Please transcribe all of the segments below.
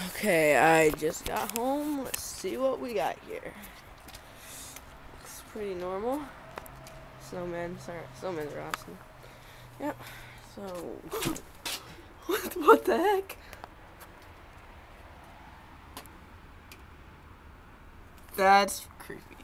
Okay, I just got home. Let's see what we got here. Looks pretty normal. Snowmen, sorry, snowmen are awesome. Yep. So, what the heck? That's creepy.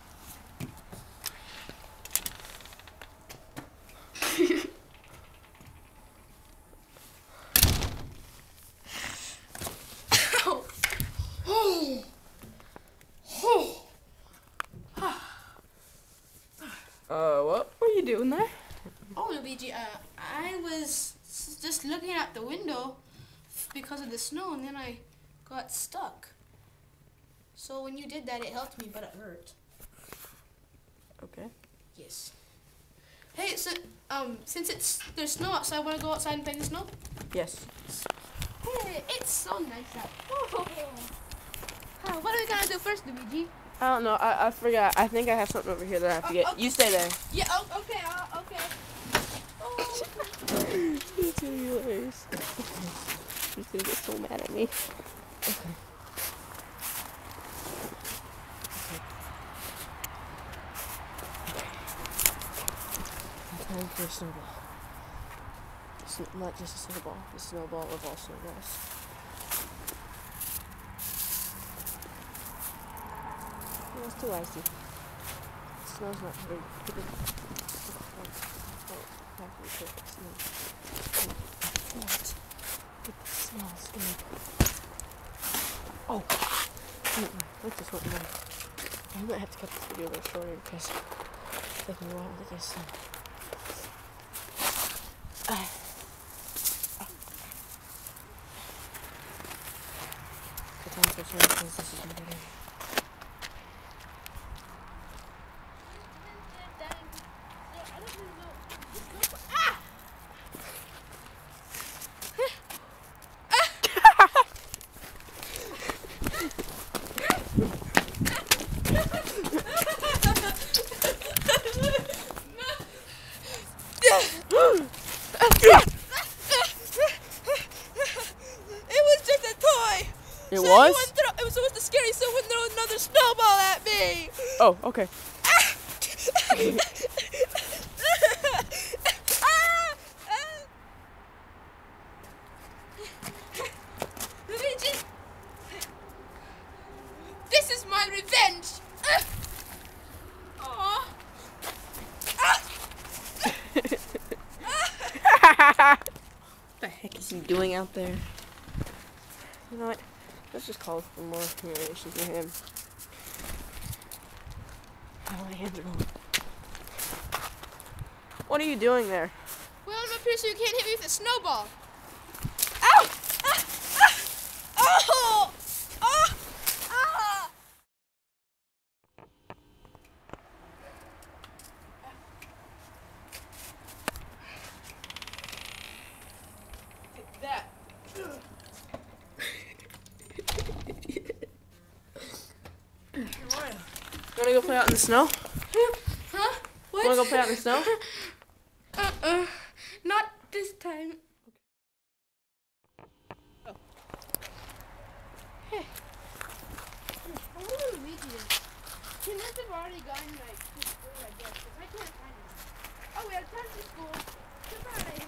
What were you doing there? Oh, Luigi, I was just looking out the window because of the snow, and then I got stuck. So when you did that, it helped me, but it hurt. Okay. Yes. Hey, so, since there's snow outside, want to go outside and play in the snow? Yes. Hey, it's so nice out. Oh. What are we gonna do first, Luigi? I don't know. I forgot. I think I have something over here that I have to get. Okay. You stay there. Yeah. Okay. Okay. Oh. It's hilarious. She's gonna get so mad at me. Okay. Time for a snowball. Not just a snowball. A snowball of all snowballs. It's too icy. The snow's not very good. It smells good. Oh! Look this one. I might have to cut this video a little shorter because it's taking a while to get some. The time for shorter because this is my video. It was? It was supposed to scare you, so wouldn't throw another snowball at me. Oh, okay. Luigi, this is my revenge. What the heck is he doing out there? You know what? Let's just call for more humiliation for him. Alejandro. What are you doing there? Well, I'm up here so you can't hit me with a snowball. Ow! Oh! Take that. You wanna go play out in the snow? Huh? What? You wanna go play out in the snow? Not this time. Oh. Hey. I wonder where Luigi is. He must have already gone like to school, I guess, because I can't find him. Oh, we have time to school. Goodbye.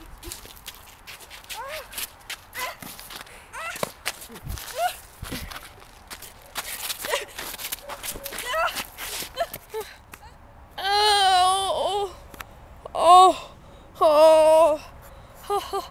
Oh.